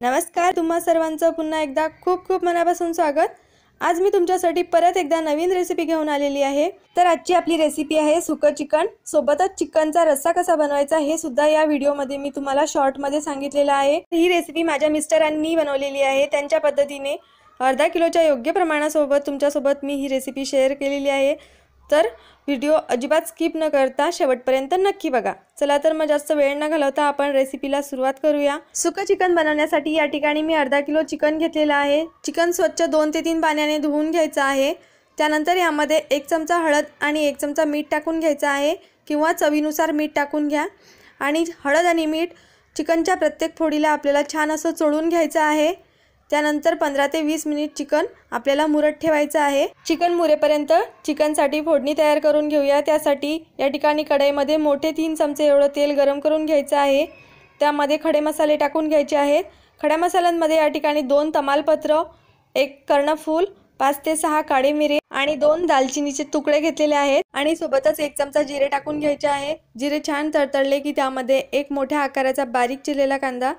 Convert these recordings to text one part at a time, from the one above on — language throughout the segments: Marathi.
नमस्कार, तुम्हा सर्वांचं पुन्हा एकदा खूप खूप मनापासून स्वागत। आज मी तुमच्यासाठी परत एकदा नवीन रेसिपी घेऊन आलेली आहे। तर आजची आपली रेसिपी आहे सुकं चिकन। सोबतच चिकनचा रस्सा कसा बनवायचा हे सुद्धा या व्हिडिओमध्ये मी तुम्हाला शॉर्ट मध्ये सांगितलेलं आहे। ही रेसिपी माझ्या मिस्टरांनी बनवलेली आहे, त्यांच्या पद्धतीने अर्धा किलोच्या योग्य प्रमाणासोबत तुमच्यासोबत मी ही रेसिपी शेअर केलेली आहे। तर व्हिडिओ अजिबात स्किप न करता शेवटपर्यंत नक्की बघा। चला तर मग जास्त वेळ न घालवता आपण रेसिपीला सुरुवात करूया। सुकं चिकन बनवण्यासाठी या ठिकाणी मी अर्धा किलो चिकन घेतलेलं आहे। चिकन स्वच्छ 2 ते 3 पाण्याने धुवून घ्यायचं आहे। त्यानंतर यामध्ये 1 चमचा हळद आणि 1 चमचा मीठ टाकून घ्यायचं आहे, किंवा चवीनुसार मीठ टाकून घ्या। आणि हळद आणि मीठ चिकनच्या प्रत्येक फोडीला आपल्याला छान असं चोळून घ्यायचं आहे। त्यानंतर 15 ते 20 मिनिट चिकन आपल्याला मुरत ठेवायचं आहे। चिकन मुरेपर्यंत चिकनसाठी फोडणी तयार करून घेऊया। त्यासाठी या ठिकाणी कढईमध्ये मोठे 3 चमचे एवढं तेल गरम करून घ्यायचं आहे। त्यामध्ये खडे मसाले टाकून घ्यायचे आहेत। खड्या मसाल्यांमध्ये या ठिकाणी 2 तमालपत्र, 1 कर्णफूल, 5 ते 6 काळे मिरे आणि 2 दालचिनीचे तुकडे घेतलेले आहेत। आणि सोबतच 1 चमचा जिरे टाकून घ्यायचे आहे। जिरे छान तडतडले की त्यामध्ये 1 मोठ्या आकाराचा बारीक चिरलेला कांदा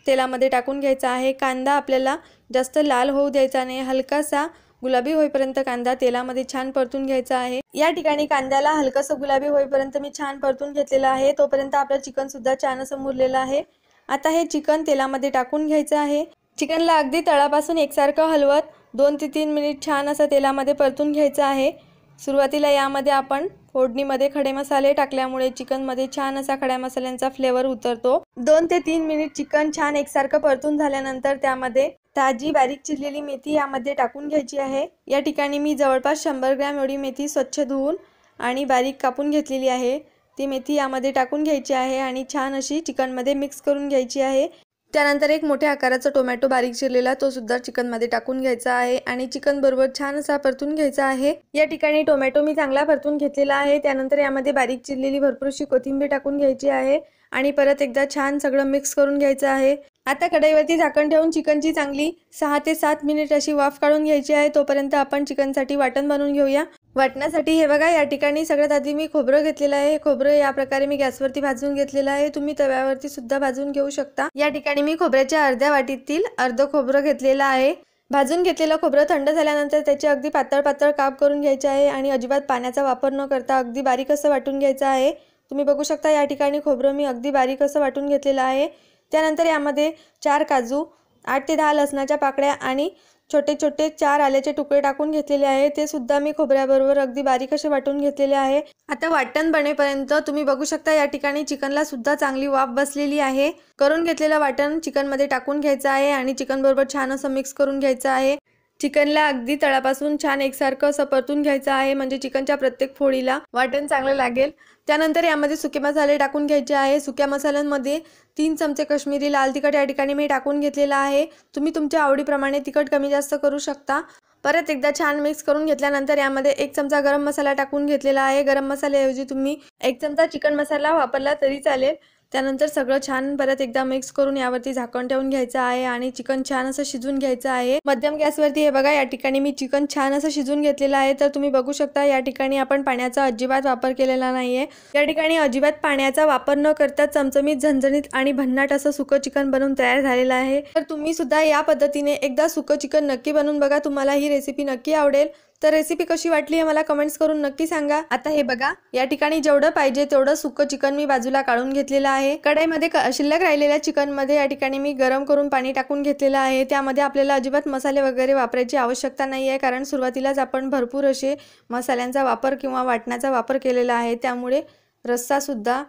तेलामध्ये टाकून घ्यायचा आहे। कांदा आपल्याला जास्त लाल होऊ द्यायचा नाही, हलकासा गुलाबी होईपर्यंत कांदा तेलामध्ये छान परतून घ्यायचा आहे। या ठिकाणी कांद्याला हलकासा गुलाबी होईपर्यंत मी छान परतून घेतलेला आहे। तोपर्यंत आपलं चिकन सुद्धा छान असं मुरलेलं आहे। आता हे चिकन तेलामध्ये टाकून घ्यायचं आहे। चिकनला अगदी तळापासून एकसारखं हलवत 2 ते 3 मिनिट छान असं तेलामध्ये परतून घ्यायचं आहे। सुरुवातीला यामध्ये आपण फोडणीमध्ये खडे मसाले टाकल्यामुळे चिकनमध्ये छान असा खड्या मसाल्यांचा फ्लेवर उतरतो। 2 ते 3 मिनिट चिकन छान एकसारखं परतून झाल्यानंतर त्यामध्ये ताजी बारीक चिरलेली मेथी यामध्ये टाकून घ्यायची आहे। या ठिकाणी मी जवळपास 100 ग्रॅम एवढी मेथी स्वच्छ धुवून आणि बारीक कापून घेतलेली आहे। ती मेथी यामध्ये टाकून घ्यायची आहे आणि छान अशी चिकनमध्ये मिक्स करून घ्यायची आहे। त्यानंतर 1 मोठ्या आकाराचा टोमॅटो बारीक चिरलेला तो सुद्धा चिकन मध्ये टाकून घ्यायचा आहे आणि चिकन बरोबर छान असा परतून घ्यायचा आहे। या ठिकाणी टोमॅटो मी चांगला परतून घेतलेला आहे। त्यानंतर यामध्ये बारीक चिरलेली भरपूरशी कोथिंबीर टाकून घ्यायची आहे आणि परत एकदा छान सगळं मिक्स करून घ्यायचं आहे। आता कढईवरती झाकण ठेवून चिकनची चांगली 6 ते 7 मिनिट अशी वाफ काढून घ्यायची आहे। तोपर्यंत आपण चिकनसाठी वाटण बनवून घेऊया। वाटण्यासाठी हे बघा, या ठिकाणी सगळ्यात आधी मी खोबरं घेतलेलं आहे। खोबरं या प्रकारे मी गॅसवरती भाजून घेतलेलं आहे। तुम्ही तव्यावरती सुद्धा भाजून घेऊ शकता। या ठिकाणी मी खोबऱ्याच्या अर्ध्या वाटीतील अर्ध खोबरं घेतलेलं आहे। भाजून घेतलेलं खोबरं थंड झाल्यानंतर त्याचे अगदी पातळ पातळ काप करून घ्यायचे आहे आणि अजिबात पाण्याचा वापर न करता अगदी बारीक असं वाटून घ्यायचं आहे। तुम्ही बघू शकता या ठिकाणी खोबरं मी अगदी बारीक असं वाटून घेतलेलं आहे। त्यानंतर यामध्ये 4 काजू, 8 ते 10 लसणाच्या पाकळ्या आणि छोटे छोटे 4 आल्याचे तुकडे टाकून घेतलेले आहे। ते सुद्धा मी खोबऱ्याबरोबर अगदी बारीक असे वाटून घेतलेले आहे। आता वाटण बनेपर्यंत तुम्ही बघू शकता या ठिकाणी चिकनला सुद्धा चांगली वाफ बसलेली आहे। करून घेतलेलं वाटण चिकन मध्ये टाकून घ्यायचं आहे आणि चिकन बरोबर छान असं मिक्स करून घ्यायचं आहे। चिकनला अगदी तळापासून छान एकसारखं असं परतून घ्यायचं आहे, म्हणजे चिकनच्या प्रत्येक फोडीला वाटण चांगलं लागेल। त्यानंतर यामध्ये सुके मसाले टाकून घ्यायचे आहे। सुक्या मसाल्यांमध्ये 3 चमचे काश्मीरी लाल तिखट या ठिकाणी मी टाकून घेतलेला आहे। तुम्ही तुमच्या आवडीप्रमाणे तिखट कमी जास्त करू शकता। परत एकदा छान मिक्स करून घेतल्यानंतर यामध्ये 1 चमचा गरम मसाला टाकून घेतलेला आहे। गरम मसाल्याऐवजी तुम्ही 1 चमचा चिकन मसाला वापरला तरी चालेल। त्यानंतर सगळं छान परत एकदा मिक्स करून यावरती झाकण ठेवून घ्यायचं आहे आणि चिकन छान असं शिजून घ्यायचं आहे। मध्यम गॅसवरती हे बघा, या ठिकाणी मी चिकन छान असं शिजून घेतलेलं आहे। तर तुम्ही बघू शकता या ठिकाणी आपण पाण्याचा अजिबात वापर केलेला नाहीये। या ठिकाणी अजिबात पाण्याचा वापर न करता चमचमीत, झणझणीत आणि भन्नाट असं सुकं चिकन बनवून तयार झालेलं आहे। तर तुम्ही सुद्धा या पद्धतीने एकदा सुकं चिकन नक्की बनवून बघा, तुम्हाला ही रेसिपी नक्की आवडेल। तर रेसिपी कशी वाटली हे मला कमेंट्स करून नक्की सांगा। आता हे बघा, या ठिकाणी जेवढं पाहिजे तेवढं सुकं चिकन मी बाजूला काढून घेतलेलं आहे। कढईमध्ये शिल्लक राहिलेल्या चिकन मध्ये या ठिकाणी मी गरम करून पाणी टाकून घेतलेलं आहे। त्यामध्ये आपल्याला अजिबात मसाले वगैरे वापरायची आवश्यकता नाही आहे, कारण सुरुवातीलाच आपण भरपूर असे मसाल्यांचा वापर किंवा वाटणाचा वापर केलेला आहे। त्यामुळे रस्सा सुद्धा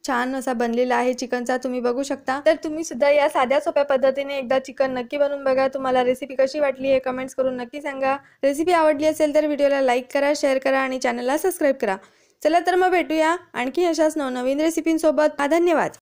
छान असा बनलेला आहे चिकनचा, तुम्ही बघू शकता। तर तुम्ही सुद्धा या साध्या सोप्या पद्धतीने एकदा चिकन नक्की बनवून बघा। तुम्हाला रेसिपी कशी वाटली हे कमेंट्स करून नक्की सांगा। रेसिपी आवडली असेल तर व्हिडिओला लाईक करा, शेअर करा आणि चॅनलला सबस्क्राईब करा। चला तर मग भेटूया आणखी अशाच नवनवीन रेसिपींसोबत। धन्यवाद।